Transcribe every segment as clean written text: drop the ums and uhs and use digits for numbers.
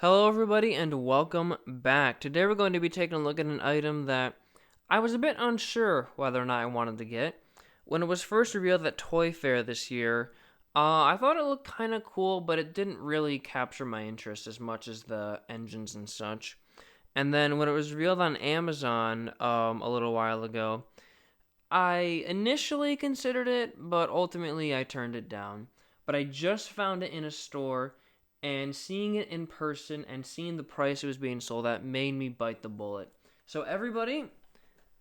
Hello, everybody, and welcome back. Today, we're going to be taking a look at an item that I was a bit unsure whether or not I wanted to get. When it was first revealed at Toy Fair this year, I thought it looked kind of cool, but it didn't really capture my interest as much as the engines and such. And then when it was revealed on Amazon a little while ago, I initially considered it, but ultimately I turned it down. But I just found it in a store, and seeing it in person and seeing the price it was being sold at made me bite the bullet. So, everybody,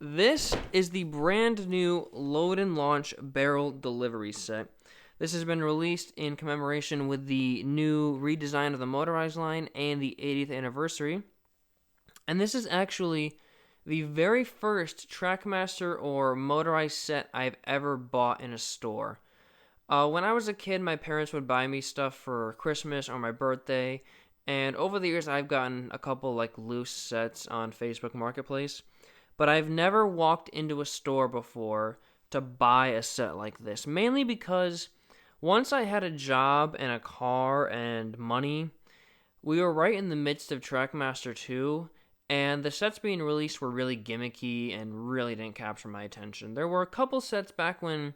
this is the brand new load and launch barrel delivery set. This has been released in commemoration with the new redesign of the Motorized line and the 80th anniversary. And this is actually the very first Trackmaster or Motorized set I've ever bought in a store. When I was a kid, my parents would buy me stuff for Christmas or my birthday, and over the years, I've gotten a couple like loose sets on Facebook Marketplace, but I've never walked into a store before to buy a set like this, mainly because once I had a job and a car and money, we were right in the midst of Trackmaster 2, and the sets being released were really gimmicky and really didn't capture my attention. There were a couple sets back when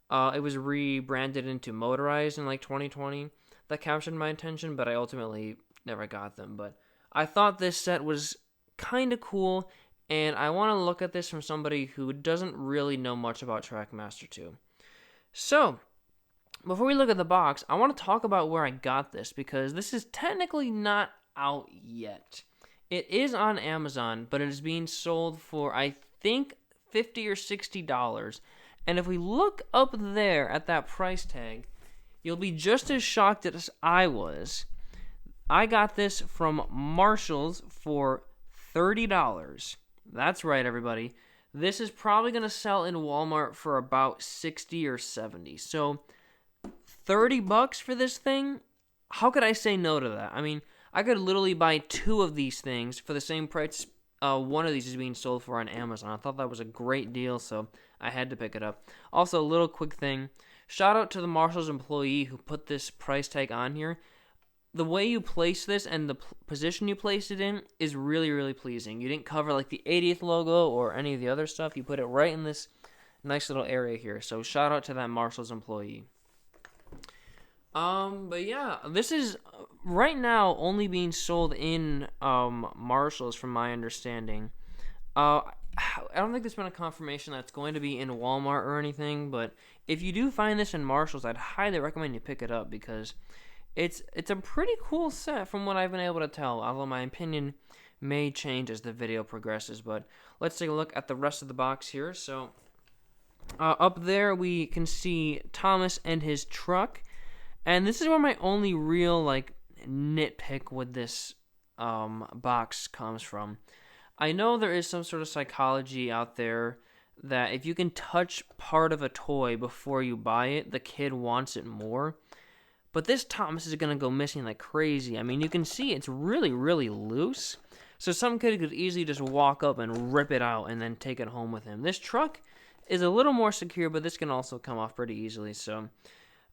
it was rebranded into Motorized in like 2020 that captured my attention, but I ultimately never got them. But I thought this set was kind of cool, and I want to look at this from somebody who doesn't really know much about Trackmaster 2. So, before we look at the box, I want to talk about where I got this because this is technically not out yet. It is on Amazon, but it is being sold for, I think, $50 or $60. And if we look up there at that price tag, you'll be just as shocked as I was. I got this from Marshall's for $30. That's right, everybody. This is probably going to sell in Walmart for about 60 or 70. So, $30 for this thing? How could I say no to that? I mean, I could literally buy two of these things for the same price one of these is being sold for on Amazon. I thought that was a great deal, so I had to pick it up. Also, a little quick thing. Shout out to the Marshall's employee who put this price tag on here. The way you place this and the position you placed it in is really, really pleasing. You didn't cover like the 80th logo or any of the other stuff. You put it right in this nice little area here. So shout out to that Marshall's employee. But yeah, this is right now only being sold in Marshalls, from my understanding. I don't think there's been a confirmation that it's going to be in Walmart or anything, but if you do find this in Marshalls, I'd highly recommend you pick it up because it's a pretty cool set from what I've been able to tell. Although my opinion may change as the video progresses, but let's take a look at the rest of the box here. So up there we can see Thomas and his truck. And this is where my only real, like, nitpick with this box comes from. I know there is some sort of psychology out there that if you can touch part of a toy before you buy it, the kid wants it more. But this Thomas is going to go missing like crazy. I mean, you can see it's really, really loose. So some kid could easily just walk up and rip it out and then take it home with him. This truck is a little more secure, but this can also come off pretty easily, so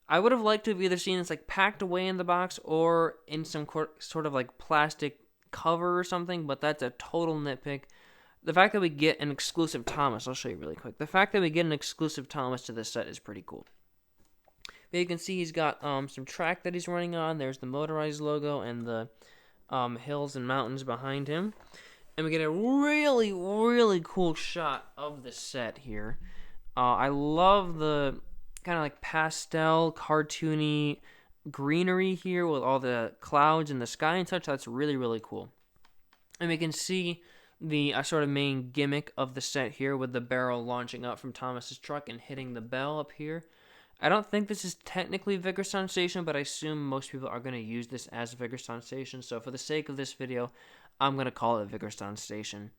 I would have liked to have either seen this like packed away in the box or in some sort of like plastic cover or something, but that's a total nitpick. The fact that we get an exclusive Thomas, I'll show you really quick. The fact that we get an exclusive Thomas to this set is pretty cool. But you can see he's got some track that he's running on. There's the Motorized logo and the hills and mountains behind him. And we get a really, really cool shot of the set here. I love the kind of like pastel, cartoony greenery here with all the clouds and the sky and such. That's really, really cool. And we can see the sort of main gimmick of the set here with the barrel launching up from Thomas's truck and hitting the bell up here. I don't think this is technically Vigorstown Station, but I assume most people are going to use this as Vigorstown Station. So for the sake of this video, I'm going to call it Vigorstown Station.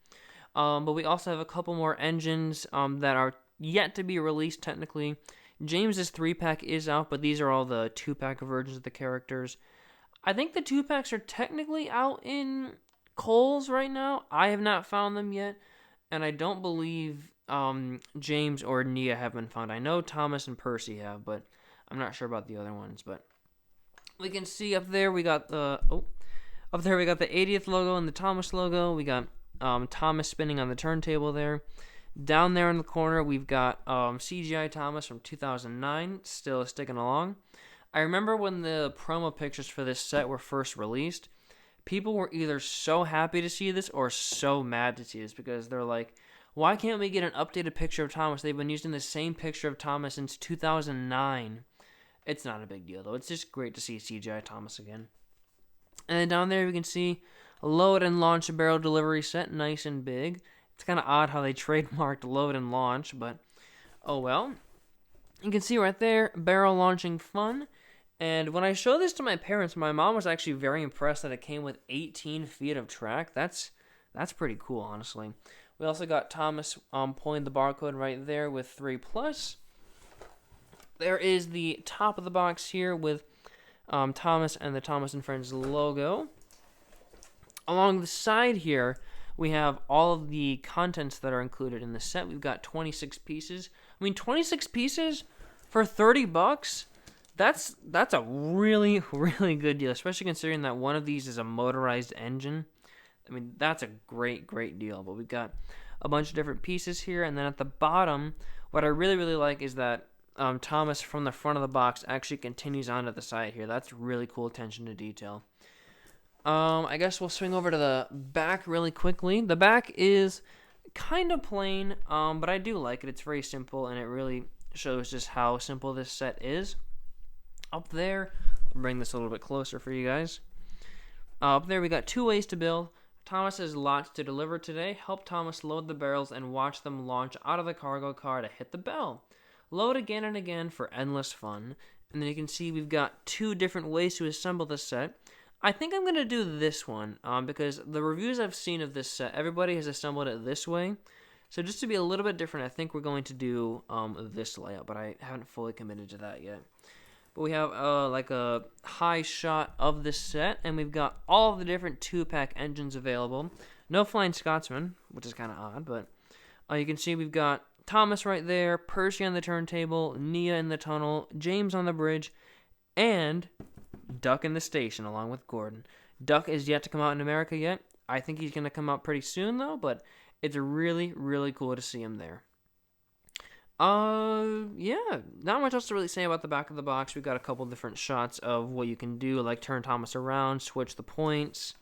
But we also have a couple more engines that are yet to be released technically. James's 3-pack is out, but these are all the 2-pack versions of the characters. I think the 2-packs are technically out in Kohl's right now. I have not found them yet, and I don't believe James or Nia have been found. I know Thomas and Percy have, but I'm not sure about the other ones. But we can see up there we got the Up there we got the 80th logo and the Thomas logo. We got Thomas spinning on the turntable there. Down there in the corner, we've got CGI Thomas from 2009, still sticking along. I remember when the promo pictures for this set were first released, people were either so happy to see this or so mad to see this because they're like, why can't we get an updated picture of Thomas? They've been using the same picture of Thomas since 2009. It's not a big deal, though. It's just great to see CGI Thomas again. And then down there, we can see a load and launch barrel delivery set, nice and big. It's kind of odd how they trademarked load and launch, but oh well. You can see right there, barrel launching fun. And when I showed this to my parents, my mom was actually very impressed that it came with 18 feet of track. That's pretty cool, honestly. We also got Thomas pulling the barcode right there with 3+. There is the top of the box here with Thomas and the Thomas & Friends logo. Along the side here, we have all of the contents that are included in the set. We've got 26 pieces. I mean, 26 pieces for $30? That's a really, really good deal, especially considering that one of these is a motorized engine. I mean, that's a great, great deal. But we've got a bunch of different pieces here. And then at the bottom, what I really, really like is that Thomas from the front of the box actually continues onto the side here. That's really cool attention to detail. I guess we'll swing over to the back really quickly. The back is kind of plain, but I do like it. It's very simple, and it really shows just how simple this set is. Up there, I'll bring this a little bit closer for you guys. Up there, we got 2 ways to build. Thomas has lots to deliver today. Help Thomas load the barrels and watch them launch out of the cargo car to hit the bell. Load again and again for endless fun. And then you can see we've got 2 different ways to assemble this set. I think I'm going to do this one because the reviews I've seen of this set, everybody has assembled it this way. So just to be a little bit different, I think we're going to do this layout, but I haven't fully committed to that yet. But we have like a high shot of this set, and we've got all of the different 2-pack engines available. No Flying Scotsman, which is kind of odd, but you can see we've got Thomas right there, Percy on the turntable, Nia in the tunnel, James on the bridge, and Duck in the station along with Gordon. Duck is yet to come out in America yet. I think he's going to come out pretty soon, though, but it's really, really cool to see him there. Yeah, not much else to really say about the back of the box. We've got a couple different shots of what you can do, like turn Thomas around, switch the points,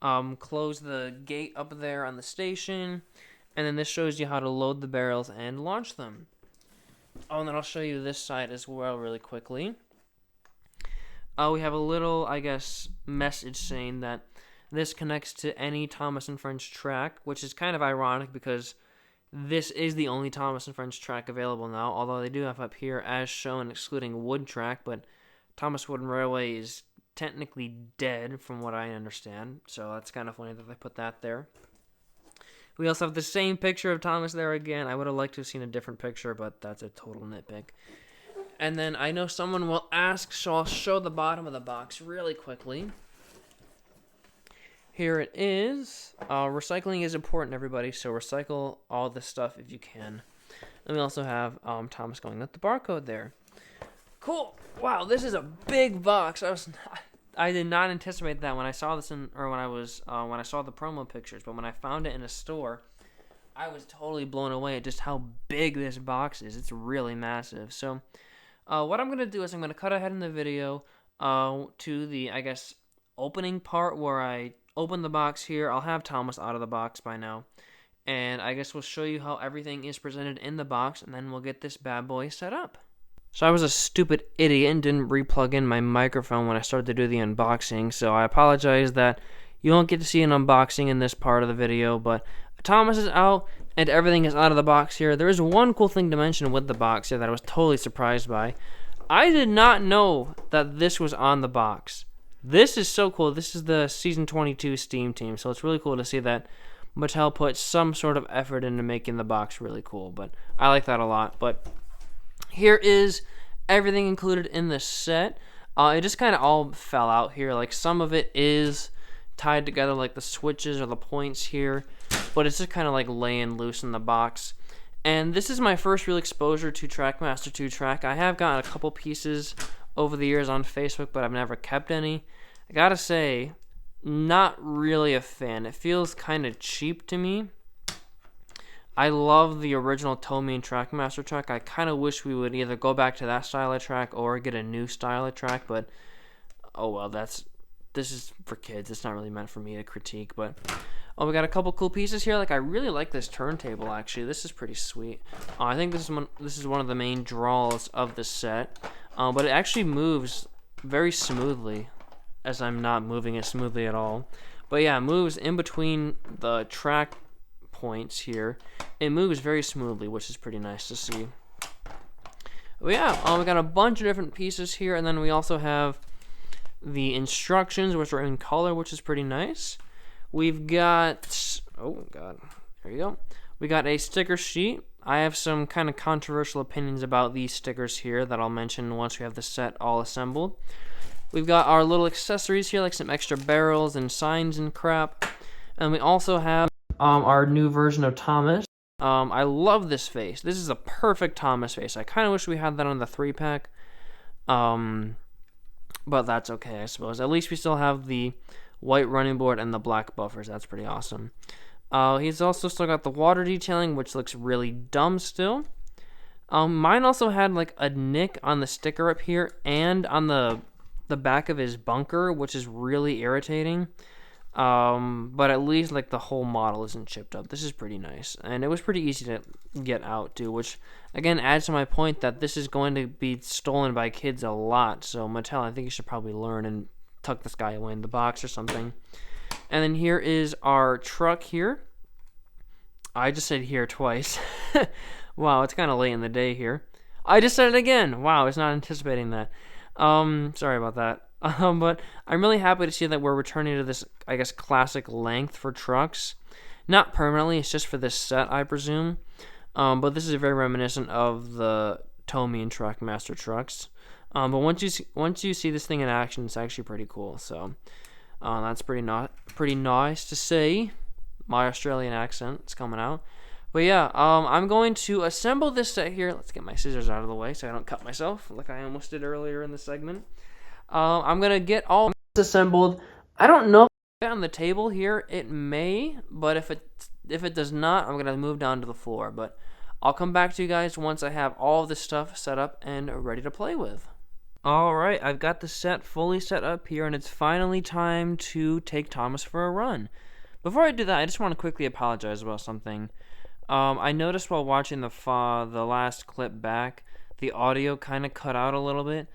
close the gate up there on the station, and then this shows you how to load the barrels and launch them. Oh, and then I'll show you this side as well really quickly. We have a little, I guess, message saying that this connects to any Thomas & Friends track, which is kind of ironic because this is the only Thomas & Friends track available now, although they do have up here as shown excluding Wood track, but Thomas Wooden Railway is technically dead from what I understand, so that's kind of funny that they put that there. We also have the same picture of Thomas there again. I would have liked to have seen a different picture, but that's a total nitpick. And then I know someone will ask, so I'll show the bottom of the box really quickly. Here it is. Recycling is important, everybody, so recycle all this stuff if you can. And we also have Thomas going with the barcode there. Cool. Wow, this is a big box. I did not anticipate that when I saw this when I saw the promo pictures, but when I found it in a store, I was totally blown away at just how big this box is. It's really massive. So what I'm going to do is I'm going to cut ahead in the video to the, I guess, opening part where I open the box here. I'll have Thomas out of the box by now. And I guess we'll show you how everything is presented in the box, and then we'll get this bad boy set up. So I was a stupid idiot and didn't re-plug in my microphone when I started to do the unboxing, so I apologize that you won't get to see an unboxing in this part of the video, but Thomas is out, and everything is out of the box here. There is one cool thing to mention with the box here that I was totally surprised by. I did not know that this was on the box. This is so cool. This is the Season 22 Steam Team, so it's really cool to see that Mattel put some sort of effort into making the box really cool, but I like that a lot. But here is everything included in the set. It just kind of all fell out here. Like, some of it is tied together, like the switches or the points here, but it's just kind of like laying loose in the box. And this is my first real exposure to Trackmaster 2 Track. I have gotten a couple pieces over the years on Facebook, but I've never kept any. I gotta say, not really a fan. It feels kind of cheap to me. I love the original Tomy and Trackmaster track. I kind of wish we would either go back to that style of track or get a new style of track, but oh well, this is for kids. It's not really meant for me to critique, but oh, we got a couple cool pieces here. Like, I really like this turntable, actually. This is pretty sweet. I think this is one of the main draws of the set, but it actually moves very smoothly, as I'm not moving it smoothly at all. But yeah, it moves in between the track points here. It moves very smoothly, which is pretty nice to see. But yeah, we got a bunch of different pieces here, and then we also have the instructions, which are in color, which is pretty nice. We've got, oh god, there you go. We got a sticker sheet. I have some kind of controversial opinions about these stickers here that I'll mention once we have the set all assembled. We've got our little accessories here, like some extra barrels and signs and crap. And we also have our new version of Thomas. I love this face. This is a perfect Thomas face. I kind of wish we had that on the 3-pack. But that's okay, I suppose. At least we still have the white running board and the black buffers. That's pretty awesome. He's also still got the water detailing, which looks really dumb still. Mine also had like a nick on the sticker up here and on the back of his bunker, which is really irritating. But at least like the whole model isn't chipped up. This is pretty nice, and it was pretty easy to get out too, which again adds to my point that this is going to be stolen by kids a lot. So Mattel, I think you should probably learn and tuck this guy away in the box or something. And then here is our truck here. I just said here twice. Wow, it's kind of late in the day here. I just said it again. Wow, I was not anticipating that. Sorry about that. But I'm really happy to see that we're returning to this, I guess, classic length for trucks. Not permanently, it's just for this set, I presume. But this is very reminiscent of the Tomy and Trackmaster trucks. But once you see this thing in action, it's actually pretty cool. So that's pretty nice to see. My Australian accent is coming out. But yeah, I'm going to assemble this set here. Let's get my scissors out of the way so I don't cut myself like I almost did earlier in the segment. I'm going to get all assembled. I don't know if it's on the table here. It may, but if it does not, I'm going to move down to the floor. But I'll come back to you guys once I have all of this stuff set up and ready to play with. Alright, I've got the set fully set up here, and it's finally time to take Thomas for a run. Before I do that, I just want to quickly apologize about something. I noticed while watching the last clip back, the audio kind of cut out a little bit.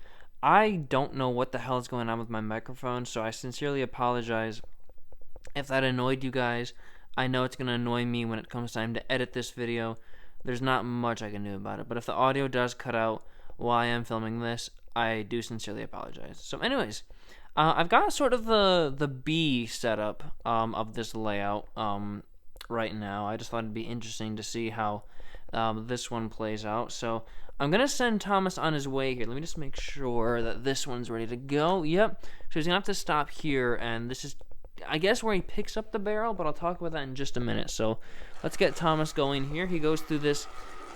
I don't know what the hell is going on with my microphone, so I sincerely apologize if that annoyed you guys. I know it's going to annoy me when it comes time to edit this video. There's not much I can do about it, but if the audio does cut out while I am filming this, I do sincerely apologize. So anyways, I've got sort of the B setup of this layout right now. I just thought it'd be interesting to see how this one plays out. So I'm going to send Thomas on his way here. Let me just make sure that this one's ready to go. Yep. So he's going to have to stop here, and this is, I guess, where he picks up the barrel, but I'll talk about that in just a minute. So let's get Thomas going here. He goes through this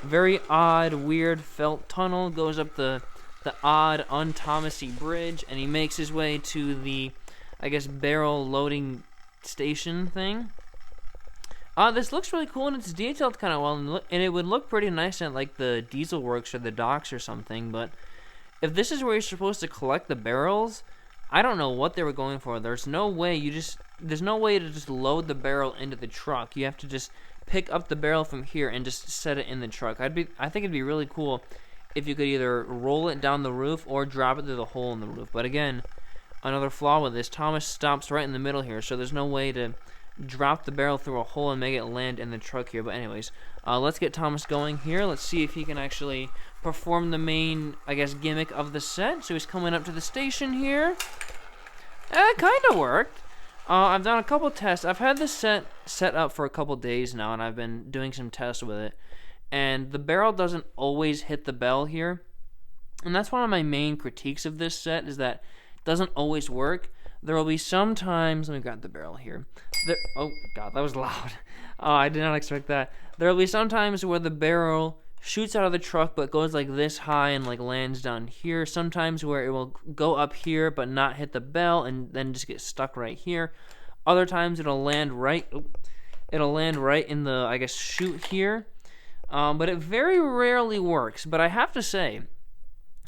very odd, weird felt tunnel, goes up the odd, un-Thomasy bridge, and he makes his way to the, I guess, barrel loading station thing. This looks really cool, and it's detailed kind of well, and it would look pretty nice at, like, the diesel works or the docks or something, but if this is where you're supposed to collect the barrels, I don't know what they were going for. There's no way to just load the barrel into the truck. You have to just pick up the barrel from here and just set it in the truck. I think it'd be really cool if you could either roll it down the roof or drop it through the hole in the roof. But again, another flaw with this, Thomas stops right in the middle here, so there's no way to drop the barrel through a hole and make it land in the truck here. But anyways, let's get Thomas going here. Let's see if he can actually perform the main, I guess, gimmick of the set. So he's coming up to the station here. It kind of worked. I've done a couple tests. I've had this set up for a couple days now, and I've been doing some tests with it. And the barrel doesn't always hit the bell here. And that's one of my main critiques of this set, is that it doesn't always work. There will be some times, let me grab the barrel here. Oh god, that was loud. I did not expect that. There will be some times where the barrel shoots out of the truck but goes like this high and like lands down here. Sometimes where it will go up here but not hit the bell and then just get stuck right here. Other times it'll land right in the, I guess, chute here. But it very rarely works. But I have to say,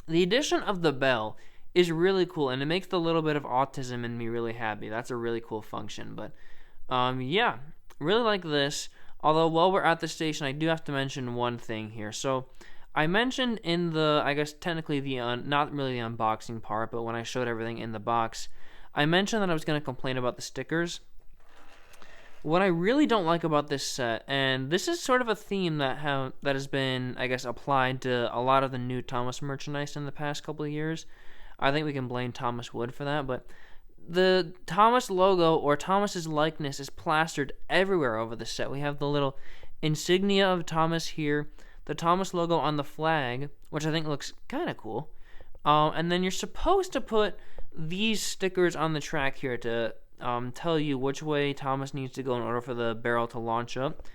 the addition of the bell is really cool, and it makes the little bit of autism in me really happy. That's a really cool function. But yeah, really like this. Although while we're at the station, I do have to mention one thing here. So I mentioned in the, I guess technically the not really the unboxing part, but when I showed everything in the box, I mentioned that I was going to complain about the stickers. What I really don't like about this set, and this is sort of a theme that has been, I guess, applied to a lot of the new Thomas merchandise in the past couple of years. I think we can blame Thomas Wood for that, but the Thomas logo or Thomas's likeness is plastered everywhere over the set. We have the little insignia of Thomas here, the Thomas logo on the flag, which I think looks kind of cool. And then you're supposed to put these stickers on the track here to tell you which way Thomas needs to go in order for the barrel to launch up.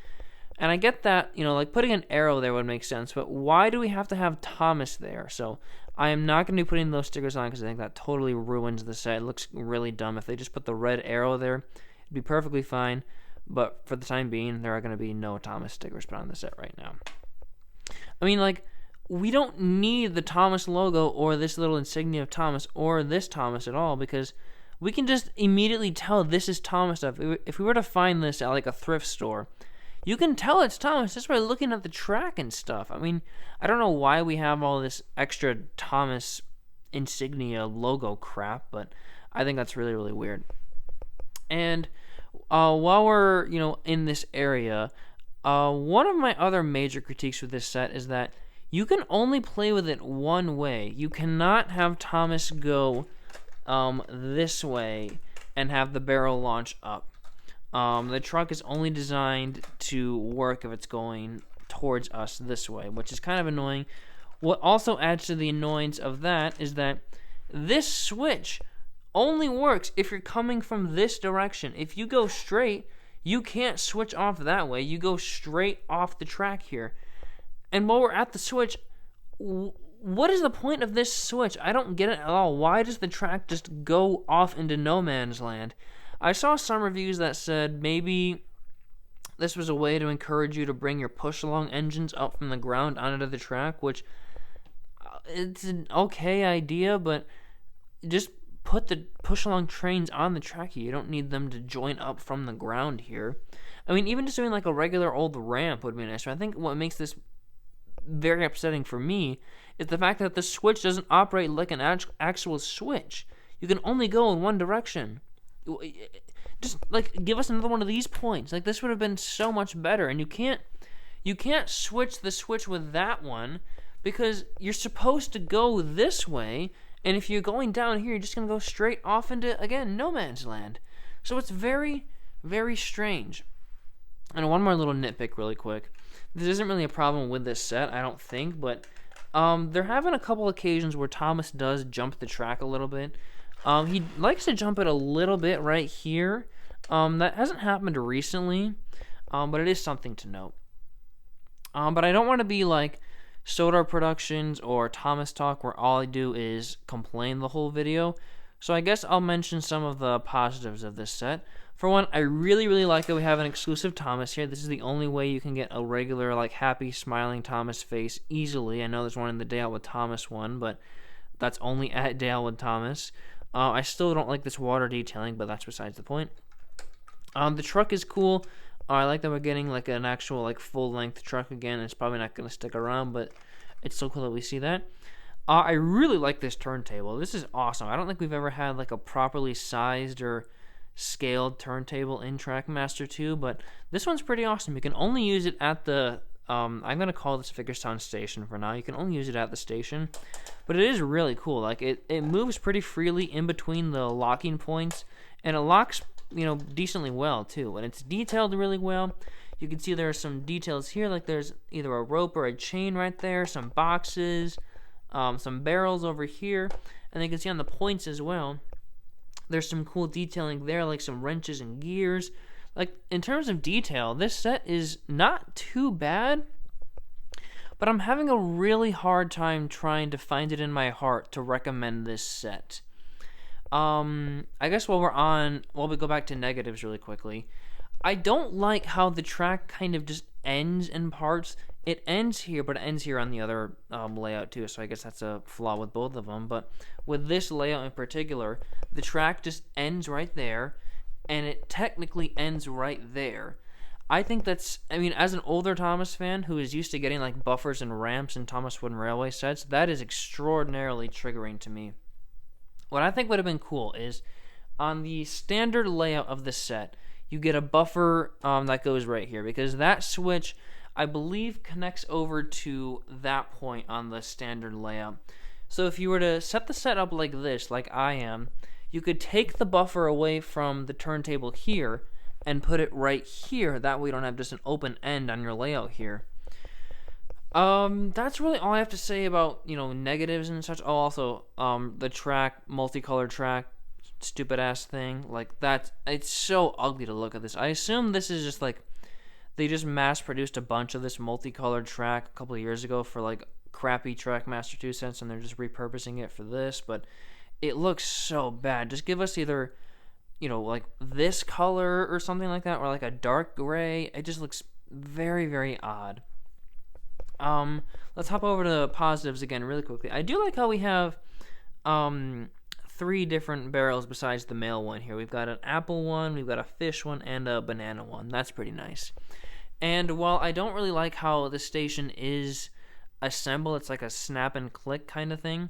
And I get that, like putting an arrow there would make sense, but why do we have to have Thomas there? So I am not going to be putting those stickers on because I think that totally ruins the set. It looks really dumb. If they just put the red arrow there, it'd be perfectly fine. But for the time being, there are going to be no Thomas stickers put on the set right now. I mean, like, we don't need the Thomas logo or this little insignia of Thomas or this Thomas at all because we can just immediately tell this is Thomas stuff. If we were to find this at like a thrift store, you can tell it's Thomas just by looking at the track and stuff. I mean, I don't know why we have all this extra Thomas insignia logo crap, but I think that's really, really weird. And while we're, in this area, one of my other major critiques with this set is that you can only play with it one way. You cannot have Thomas go this way and have the barrel launch up. The truck is only designed to work if it's going towards us this way, which is kind of annoying. What also adds to the annoyance of that is that this switch only works if you're coming from this direction. If you go straight, you can't switch off that way. You go straight off the track here. And while we're at the switch, what is the point of this switch? I don't get it at all. Why does the track just go off into no man's land? I saw some reviews that said maybe this was a way to encourage you to bring your push-along engines up from the ground onto the track, which it's an okay idea, but just put the push-along trains on the track here. You don't need them to join up from the ground here. I mean, even just doing like a regular old ramp would be nice. I think what makes this very upsetting for me is the fact that the switch doesn't operate like an actual switch. You can only go in one direction. Just like give us another one of these points. Like this would have been so much better. And you can't switch the switch with that one because you're supposed to go this way. And if you're going down here, you're just gonna go straight off into, again, no man's land. So it's very, very strange. And one more little nitpick really quick. This isn't really a problem with this set, I don't think, but there have been a couple occasions where Thomas does jump the track a little bit. He likes to jump it a little bit right here. That hasn't happened recently, but it is something to note. But I don't want to be like Sodar Productions or Thomas Talk where all I do is complain the whole video. So I guess I'll mention some of the positives of this set. For one, I really, really like that we have an exclusive Thomas here. This is the only way you can get a regular, like, happy, smiling Thomas face easily. I know there's one in the Day Out with Thomas one, but that's only at Day Out with Thomas. I still don't like this water detailing, but that's besides the point. The truck is cool. I like that we're getting, like, an actual, like, full-length truck again. It's probably not going to stick around, but it's so cool that we see that. I really like this turntable. This is awesome. I don't think we've ever had, like, a properly sized or scaled turntable in Trackmaster 2, but this one's pretty awesome. You can only use it at the I'm going to call this Vickerstown Station for now. You can only use it at the station, but it is really cool. Like it moves pretty freely in between the locking points, and it locks, decently well too, and it's detailed really well. You can see there are some details here, like there's either a rope or a chain right there, some boxes, some barrels over here, and you can see on the points as well, there's some cool detailing there, like some wrenches and gears. Like, in terms of detail, this set is not too bad, but I'm having a really hard time trying to find it in my heart to recommend this set. I guess while we go back to negatives really quickly, I don't like how the track kind of just ends in parts. It ends here, but it ends here on the other layout too, so I guess that's a flaw with both of them. But with this layout in particular, the track just ends right there, and it technically ends right there. I think as an older Thomas fan who is used to getting like buffers and ramps in Thomas Wooden Railway sets, that is extraordinarily triggering to me. What I think would have been cool is on the standard layout of the set, you get a buffer that goes right here, because that switch, I believe, connects over to that point on the standard layout. So if you were to set the set up like this, like I am, you could take the buffer away from the turntable here and put it right here. That way you don't have just an open end on your layout here. That's really all I have to say about, negatives and such. Oh, also, the track, multicolored track, stupid ass thing. Like, it's so ugly to look at this. I assume this is just like, they just mass produced a bunch of this multicolored track a couple of years ago for like crappy Trackmaster 2 sets, and they're just repurposing it for this, but it looks so bad. Just give us either, like this color or something like that, or like a dark gray. It just looks very, very odd. Let's hop over to positives again really quickly. I do like how we have 3 different barrels besides the male one here. We've got an apple one, we've got a fish one, and a banana one. That's pretty nice. And while I don't really like how the station is assembled, it's like a snap and click kind of thing,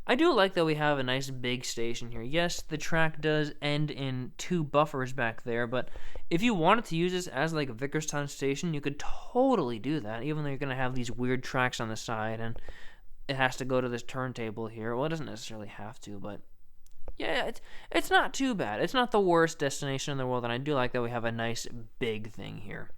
I do like that we have a nice big station here. Yes, the track does end in 2 buffers back there, but if you wanted to use this as like a Vickerstown station, you could totally do that, even though you're going to have these weird tracks on the side, and it has to go to this turntable here. Well, it doesn't necessarily have to, but yeah, it's not too bad. It's not the worst destination in the world, and I do like that we have a nice big thing here.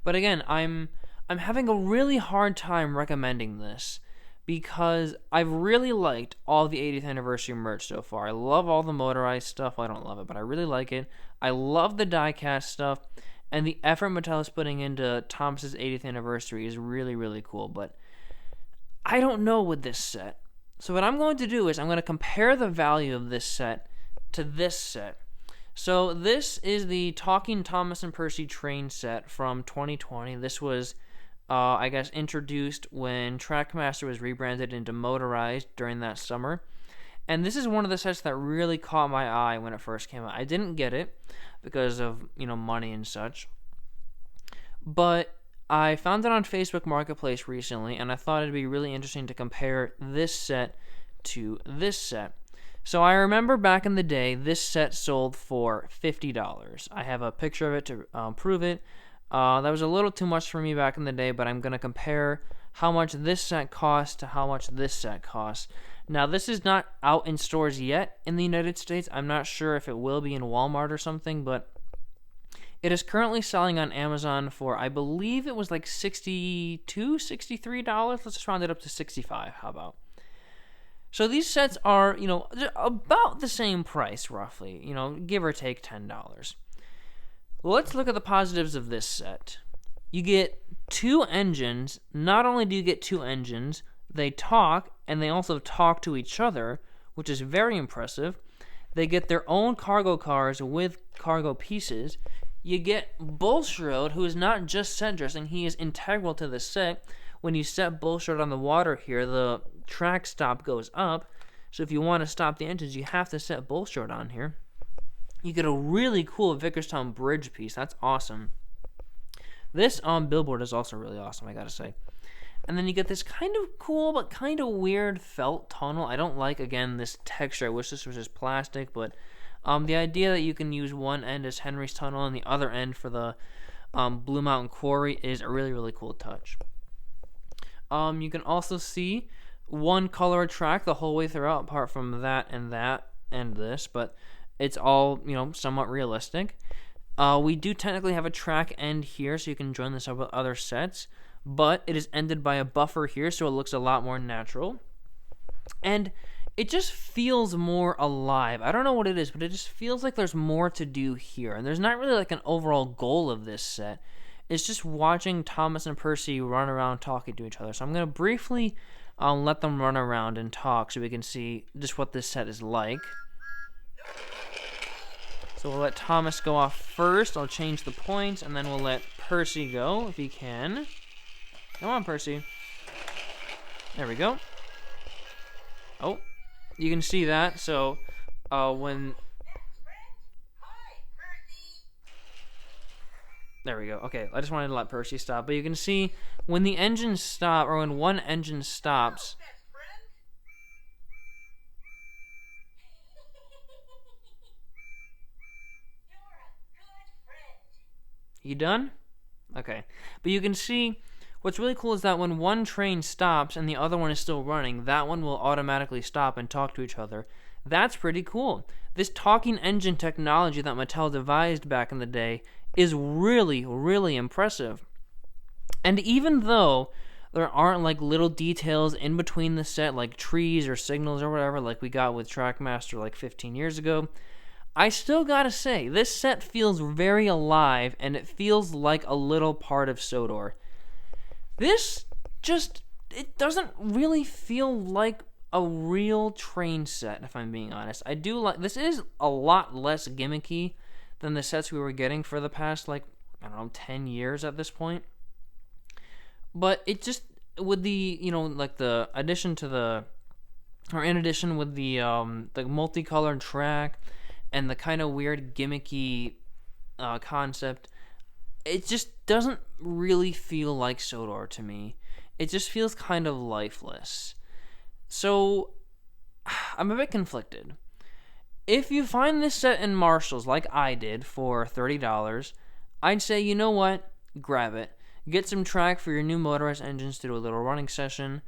But again, I'm having a really hard time recommending this, because I've really liked all the 80th anniversary merch so far. I love all the Motorized stuff. Well, I don't love it, but I really like it. I love the die-cast stuff, and the effort Mattel is putting into Thomas's 80th anniversary is really, really cool, but I don't know with this set. So what I'm going to do is I'm going to compare the value of this set to this set. So this is the Talking Thomas and Percy train set from 2020. This was introduced when Trackmaster was rebranded into Motorized during that summer. And this is one of the sets that really caught my eye when it first came out. I didn't get it because of, money and such. But I found it on Facebook Marketplace recently, and I thought it'd be really interesting to compare this set to this set. So I remember back in the day, this set sold for $50. I have a picture of it to prove it. That was a little too much for me back in the day, but I'm going to compare how much this set costs to how much this set costs. Now, this is not out in stores yet in the United States. I'm not sure if it will be in Walmart or something, but it is currently selling on Amazon for, I believe it was like $62, $63. Let's just round it up to $65. How about? So these sets are, about the same price, roughly, give or take $10. Let's look at the positives of this set. You get 2 engines. Not only do you get 2 engines, they talk, and they also talk to each other, which is very impressive. They get their own cargo cars with cargo pieces. You get Bullshrode, who is not just set dressing, he is integral to the set. When you set Bullshrode on the water here, the track stop goes up. So if you want to stop the engines, you have to set Bullshrode on here. You get a really cool Vickerstown bridge piece. That's awesome. This billboard is also really awesome, I gotta say. And then you get this kind of cool but kind of weird felt tunnel. I don't like, again, this texture. I wish this was just plastic, but the idea that you can use one end as Henry's tunnel and the other end for the Blue Mountain Quarry is a really, really cool touch. You can also see one color track the whole way throughout, apart from that and this, but it's all, somewhat realistic. We do technically have a track end here, so you can join this up with other sets, but it is ended by a buffer here, so it looks a lot more natural. And it just feels more alive. I don't know what it is, but it just feels like there's more to do here. And there's not really like an overall goal of this set. is just watching Thomas and Percy run around talking to each other. So I'm going to briefly let them run around and talk so we can see just what this set is like. So we'll let Thomas go off first. I'll change the points, and then we'll let Percy go if he can. Come on, Percy. There we go. Oh, you can see that. So when... There we go. Okay, I just wanted to let Percy stop. But you can see when the engines stop, or when one engine stops... You done? Okay. But you can see what's really cool is that when one train stops and the other one is still running, that one will automatically stop and talk to each other. That's pretty cool. This talking engine technology that Mattel devised back in the day is really, really impressive. And even though there aren't like little details in between the set, like trees or signals or whatever, like we got with Trackmaster like 15 years ago, I still gotta say, this set feels very alive, and it feels like a little part of Sodor. This just, it doesn't really feel like a real train set, if I'm being honest. I do like, this is a lot less gimmicky than the sets we were getting for the past, like, I don't know, 10 years at this point. But it just, with the, you know, like the addition to the, or in addition with the multicolored track, and the kind of weird gimmicky concept, it just doesn't really feel like Sodor to me. It just feels kind of lifeless. So, I'm a bit conflicted. If you find this set in Marshall's, like I did, for $30, I'd say, you know what? Grab it. Get some track for your new motorized engines to do a little running session,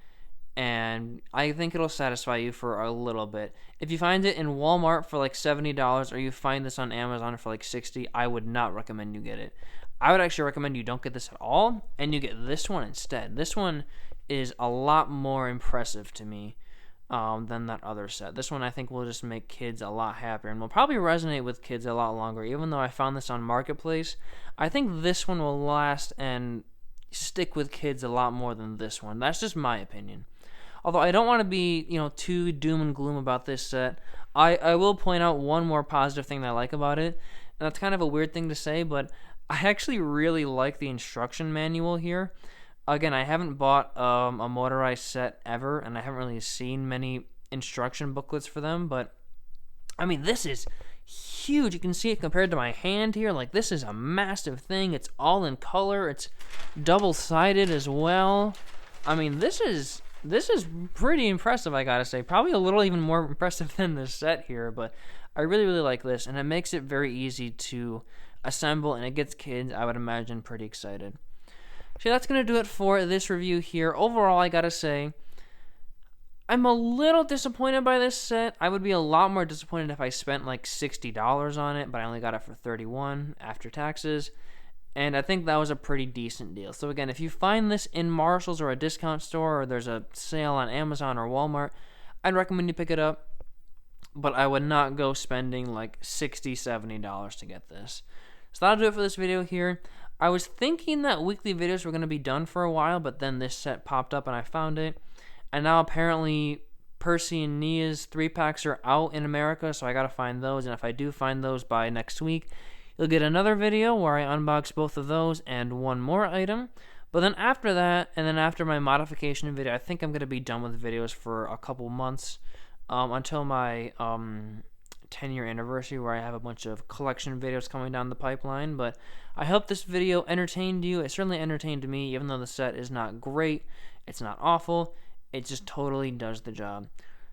and I think it'll satisfy you for a little bit. If you find it in Walmart for like $70, or you find this on Amazon for like $60, I would not recommend you get it. I would actually recommend you don't get this at all, and you get this one instead. This one is a lot more impressive to me than that other set. This one I think will just make kids a lot happier, and will probably resonate with kids a lot longer. Even though I found this on Marketplace, I think this one will last and stick with kids a lot more than this one. That's just my opinion. Although I don't want to be, you know, too doom and gloom about this set, I will point out one more positive thing that I like about it. And that's kind of a weird thing to say, but I actually really like the instruction manual here. Again, I haven't bought a motorized set ever, and I haven't really seen many instruction booklets for them, but I mean, this is huge. You can see it compared to my hand here. Like, this is a massive thing. It's all in color. It's double-sided as well. I mean, this is pretty impressive, I gotta say. Probably a little even more impressive than this set here, but I really, really like this, and it makes it very easy to assemble, and it gets kids, I would imagine, pretty excited. So that's going to do it for this review here. Overall, I gotta say, I'm a little disappointed by this set. I would be a lot more disappointed if I spent like $60 on it, but I only got it for $31 after taxes. And I think that was a pretty decent deal. So again, if you find this in Marshall's or a discount store, or there's a sale on Amazon or Walmart, I'd recommend you pick it up. But I would not go spending like $60, $70 to get this. So that'll do it for this video here. I was thinking that weekly videos were going to be done for a while, but then this set popped up and I found it. And now apparently Percy and Nia's 3-packs are out in America, so I gotta find those. And if I do find those by next week, you'll get another video where I unbox both of those and one more item. But then after that, and then after my modification video, I think I'm going to be done with videos for a couple months until my 10-year anniversary, where I have a bunch of collection videos coming down the pipeline. But I hope this video entertained you. It certainly entertained me, even though the set is not great. It's not awful. It just totally does the job.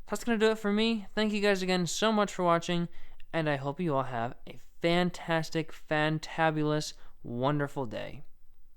That's going to do it for me. Thank you guys again so much for watching, and I hope you all have a fantastic, fantabulous, wonderful day.